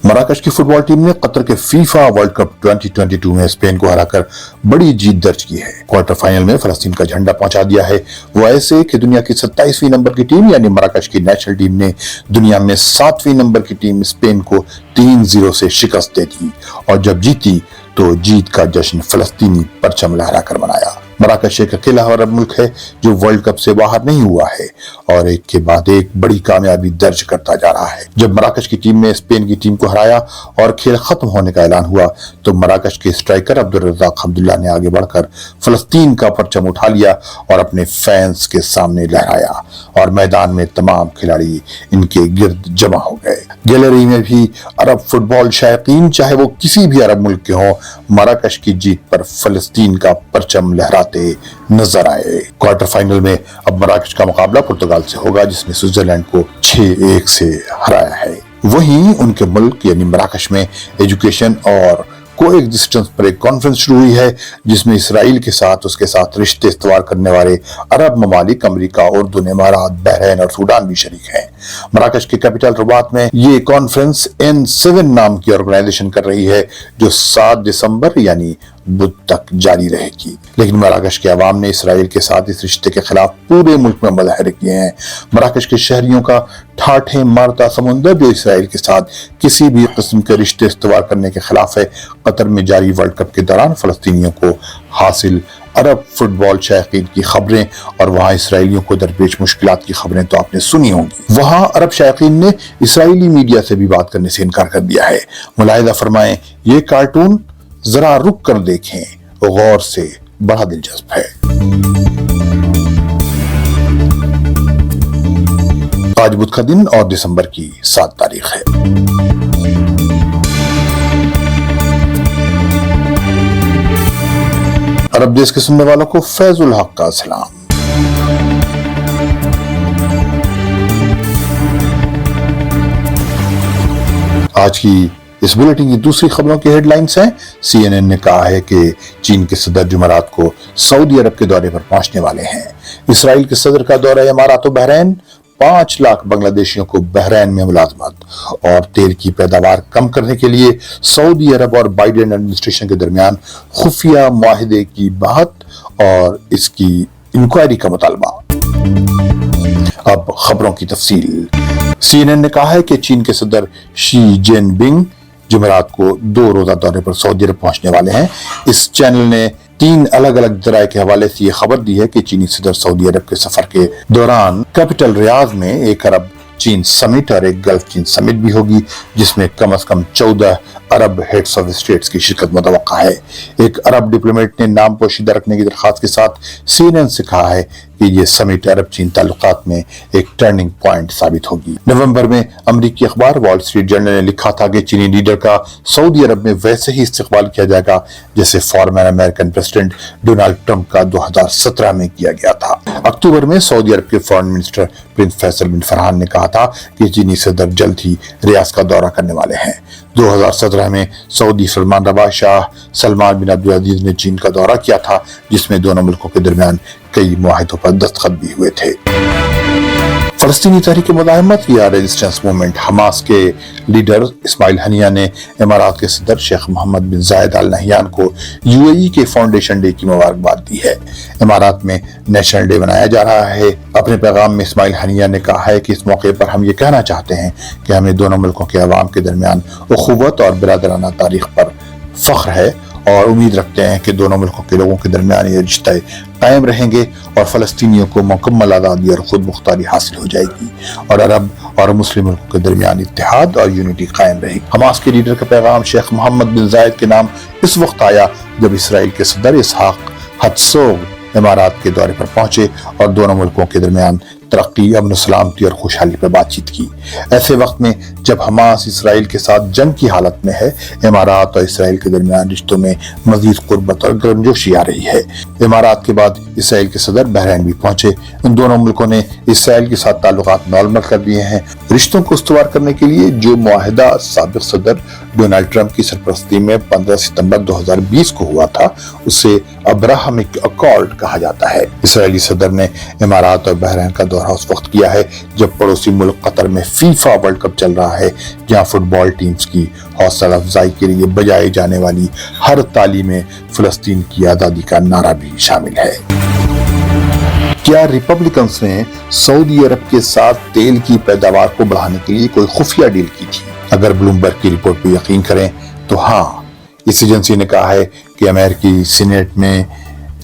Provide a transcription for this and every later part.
مراکش کی فٹ بال ٹیم نے قطر کے فیفا ورلڈ کپ 2022 میں اسپین کو ہرا کر بڑی جیت درج کی ہے۔ کوارٹر فائنل میں فلسطین کا جھنڈا پہنچا دیا ہے، وہ ایسے کہ دنیا کی 27ویں نمبر کی ٹیم یعنی مراکش کی نیشنل ٹیم نے دنیا میں 7ویں نمبر کی ٹیم اسپین کو 3-0 سے شکست دے دی، اور جب جیتی تو جیت کا جشن فلسطینی پرچم لہرا کر منایا۔ مراکش ایک اکیلا عرب ملک ہے جو ورلڈ کپ سے باہر نہیں ہوا ہے اور ایک کے بعد ایک بڑی کامیابی درج کرتا جا رہا ہے۔ جب مراکش کی ٹیم نے اسپین کی ٹیم کو ہرایا اور کھیل ختم ہونے کا اعلان ہوا تو مراکش کے اسٹرائکر عبدالرزاق حمداللہ نے آگے بڑھ کر فلسطین کا پرچم اٹھا لیا اور اپنے فینس کے سامنے لہرایا، اور میدان میں تمام کھلاڑی ان کے گرد جمع ہو گئے۔ گیلری میں بھی عرب فٹ بال شائقین چاہے وہ کسی بھی عرب ملک کے ہوں، مراکش کی جیت پر فلسطین کا پرچم لہراتے نظر آئے۔ کوارٹر فائنل میں اب مراکش کا مقابلہ پرتگال سے ہوگا جس نے سوئٹزرلینڈ کو 6-1 سے ہرایا ہے۔ وہیں ان کے ملک یعنی مراکش میں ایجوکیشن اور کو ایگزسٹنس پر ایک کانفرنس شروع ہوئی ہے جس میں اسرائیل کے ساتھ اس کے ساتھ رشتے استوار کرنے والے عرب ممالک امریکہ، اردن، امارات، بحرین اور سوڈان بھی شریک ہیں۔ مراکش کے کیپٹل رباط میں یہ کانفرنس N7 نام کی آرگنائزیشن کر رہی ہے جو 7 دسمبر یعنی بدھ تک جاری رہے گی، لیکن مراکش کے عوام نے اسرائیل کے ساتھ اس رشتے کے خلاف پورے ملک میں مظاہرے کیے ہیں۔ مراکش کے شہریوں کا ٹھاٹھیں مارتا سمندر جو اسرائیل کے ساتھ کسی بھی قسم کے رشتے استوار کرنے کے خلاف ہے۔ قطر میں جاری ورلڈ کپ کے دوران فلسطینیوں کو حاصل عرب فٹ بال شائقین کی خبریں اور وہاں اسرائیلیوں کو درپیش مشکلات کی خبریں تو آپ نے سنی ہوں گی۔ وہاں عرب شائقین نے اسرائیلی میڈیا سے بھی بات کرنے سے انکار کر دیا ہے۔ ملاحظہ فرمائیں، یہ کارٹون ذرا رک کر دیکھیں، غور سے بڑا دلچسپ ہے۔ آج بدھ کا دن اور دسمبر کی 7 تاریخ ہے۔ عرب دیش کے سننے والوں کو فیض الحق کا سلام۔ آج کی اس بلیٹن کی دوسری خبروں کی ہیڈ لائنز ہیں۔ CNN نے کہا ہے کہ چین کے صدر جمعرات کو سعودی عرب کے دورے پر پہنچنے والے ہیں۔ اسرائیل کے صدر کا دورہ امارات و بحرین، 5 لاکھ بنگلہ دیشیوں کو بحرین میں ملازمت، اور تیل کی پیداوار کم کرنے کے لیے سعودی عرب اور بائیڈن ایڈمنسٹریشن کے درمیان خفیہ معاہدے کی بحث اور اس کی انکوائری کا مطالبہ۔ اب خبروں کی تفصیل۔ CNN نے کہا ہے کہ چین کے صدر شی جن پنگ جمعرات کو 2 روزہ دورے پر سعودی عرب پہنچنے والے ہیں۔ اس چینل نے 3 الگ الگ ذرائع کے حوالے سے یہ خبر دی ہے کہ چینی صدر سعودی عرب کے سفر کے دوران کیپٹل ریاض میں ایک عرب چین سمٹ اور ایک گلف چین سمٹ بھی ہوگی جس میں کم از کم 14 عرب ہیڈز آف اسٹیٹس کی شرکت متوقع ہے۔ ایک عرب ڈپلومیٹ نے نام پوشیدہ رکھنے کی درخواست کے ساتھ CNN سے کہا ہے کہ یہ سمٹ عرب چین تعلقات میں ایک ٹرننگ پوائنٹ ثابت ہوگی۔ نومبر میں امریکی اخبار وال اسٹریٹ جرنل نے لکھا تھا کہ چینی لیڈر کا سعودی عرب میں ویسے ہی استقبال کیا جائے گا جیسے former American president Donald Trump کا 2017 میں کیا گیا تھا۔ اکتوبر میں سعودی عرب کے فارن منسٹر پرنس فیصل بن فرحان نے کہا تھا کہ چینی صدر جلد ہی ریاض کا دورہ کرنے والے ہیں۔ 2017 میں سعودی فرمان روا شاہ سلمان بن عبدالعزیز نے چین کا دورہ کیا تھا جس میں دونوں ملکوں کے درمیان کئی معاہدوں پر دستخط بھی ہوئے تھے۔ فلسطینی تحریک مزاحمت یا ریزسٹنس موومنٹ حماس کے لیڈر اسماعیل ہنیہ نے امارات کے صدر شیخ محمد بن زاید آل نہیان کو UAE کے فاؤنڈیشن ڈے کی مبارکباد دی ہے۔ امارات میں نیشنل ڈے منایا جا رہا ہے۔ اپنے پیغام میں اسماعیل ہنیہ نے کہا ہے کہ اس موقع پر ہم یہ کہنا چاہتے ہیں کہ ہمیں دونوں ملکوں کے عوام کے درمیان اخوت اور برادرانہ تاریخ پر فخر ہے اور امید رکھتے ہیں کہ دونوں ملکوں کے لوگوں کے درمیان یہ رشتے قائم رہیں گے اور فلسطینیوں کو مکمل آزادی اور خود مختاری حاصل ہو جائے گی اور عرب اور مسلم ملکوں کے درمیان اتحاد اور یونٹی قائم رہے گی۔ حماس کے لیڈر کا پیغام شیخ محمد بن زاید کے نام اس وقت آیا جب اسرائیل کے صدر اسحاق ہرزوگ امارات کے دورے پر پہنچے اور دونوں ملکوں کے درمیان ترقی، امن و سلامتی اور خوشحالی پر بات چیت کی۔ ایسے وقت میں جب حماس اسرائیل کے ساتھ جنگ کی حالت میں ہے، امارات اور اسرائیل کے درمیان رشتوں میں مزید قربت اور گرمجوشی آ رہی ہے۔ امارات کے بعد اسرائیل کے صدر بحرین بھی پہنچے۔ ان دونوں ملکوں نے اسرائیل کے ساتھ تعلقات نارمل کر دیے ہیں۔ رشتوں کو استوار کرنے کے لیے جو معاہدہ سابق صدر ڈونلڈ ٹرمپ کی سرپرستی میں 15 ستمبر 2020 کو ہوا تھا، اس سے ابراہمک اکارڈ کہا جاتا ہے۔ اسرائیلی صدر نے امارات اور بحرین کا دورہ اس وقت کیا ہے جب پڑوسی ملک قطر میں فیفا ورلڈ کپ چل رہا ہے، جہاں فٹ بال ٹیمز کی حوصلہ افزائی کے لیے بجائے جانے والی ہر تالی میں فلسطین کی آزادی کا نعرہ بھی شامل ہے۔ کیا ریپبلکنز نے سعودی عرب کے ساتھ تیل کی پیداوار کو بڑھانے کے لیے کوئی خفیہ ڈیل کی تھی؟ اگر بلومبرگ کی رپورٹ پہ یقین کریں تو ہاں، اس ایجنسی نے کہا ہے کہ امریکی سینیٹ میں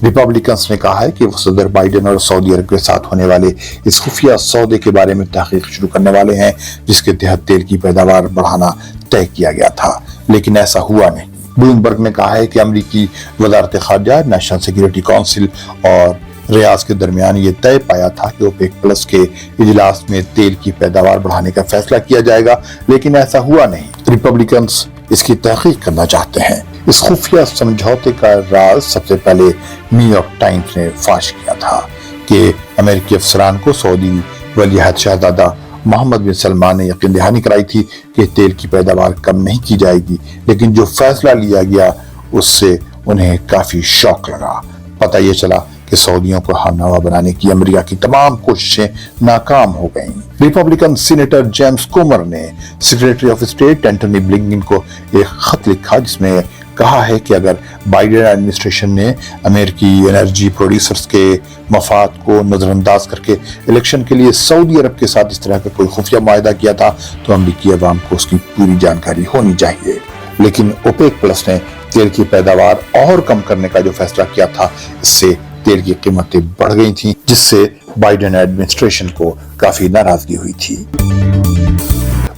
ریپبلکنز نے کہا ہے کہ وہ صدر بائیڈن اور سعودی عرب کے ساتھ ہونے والے اس خفیہ سودے کے بارے میں تحقیق شروع کرنے والے ہیں، جس کے تحت تیل کی پیداوار بڑھانا طے کیا گیا تھا، لیکن ایسا ہوا نہیں۔ بلومبرگ نے کہا ہے کہ امریکی وزارت خارجہ، نیشنل سیکیورٹی کونسل اور ریاض کے درمیان یہ طے پایا تھا کہ اوپیک پلس کے اجلاس میں تیل کی پیداوار بڑھانے کا فیصلہ کیا جائے گا، لیکن ایسا ہوا نہیں۔ ریپبلکنز اس کی تحقیق کرنا چاہتے ہیں۔ اس خفیہ سمجھوتے کا راز سب سے پہلے نیو یارک ٹائمز نے فاش کیا تھا کہ امریکی افسران کو سعودی ولی عہد شہزادہ محمد بن سلمان نے یقین دہانی کرائی تھی کہ تیل کی پیداوار کم نہیں کی جائے گی، لیکن جو فیصلہ لیا گیا اس سے انہیں کافی شوق لگا۔ پتہ یہ چلا کہ سعودیوں کو ہمنوا بنانے کی امریکہ کی تمام کوششیں ناکام ہو گئیں۔ ریپبلکن سینیٹر جیمز کومر نے secretary of state Antony Blinken کو ایک خط لکھا جس میں کہا ہے کہ اگر بائیڈن ایڈمنسٹریشن نے امریکی انرجی پروڈیوسرز کے مفاد کو نظر انداز کر کے الیکشن کے لیے سعودی عرب کے ساتھ اس طرح کا کوئی خفیہ معاہدہ کیا تھا تو امریکی عوام کو اس کی پوری جانکاری ہونی چاہیے۔ لیکن اوپیک پلس نے تیل کی پیداوار اور کم کرنے کا جو فیصلہ کیا تھا، اس سے تیل کی قیمتیں بڑھ گئی تھیں، جس سے بائیڈن ایڈمنسٹریشن کو کافی ناراضگی ہوئی تھی۔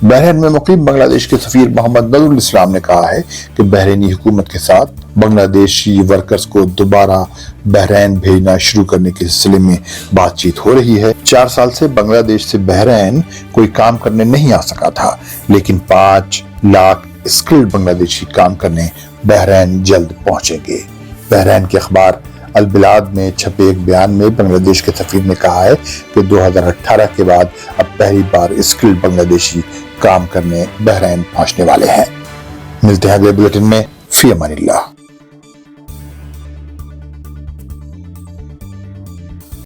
بحرین میں مقیم بنگلہ دیش کے سفیر محمد نظر الاسلام نے کہا ہے کہ بحرینی حکومت کے ساتھ بنگلہ دیشی ورکرز کو دوبارہ بحرین بھیجنا شروع کرنے کے سلسلے میں بات چیت ہو رہی ہے۔ 4 سال سے بنگلہ دیش سے بحرین کوئی کام کرنے نہیں آ سکا تھا، لیکن 5 لاکھ اسکلڈ بنگلہ دیشی کام کرنے بحرین جلد پہنچیں گے۔ بحرین کے اخبار البلاد میں چھپے ایک بیان میں بنگلہ دیش کے سفیر نے کہا ہے کہ 2018 کے بعد اب پہلی بار اسکلڈ بنگلہ دیشی کام کرنے بحرین پہنچنے والے ہیں۔ ملتے ہیں اگلے بلیٹن میں، فی امان اللہ۔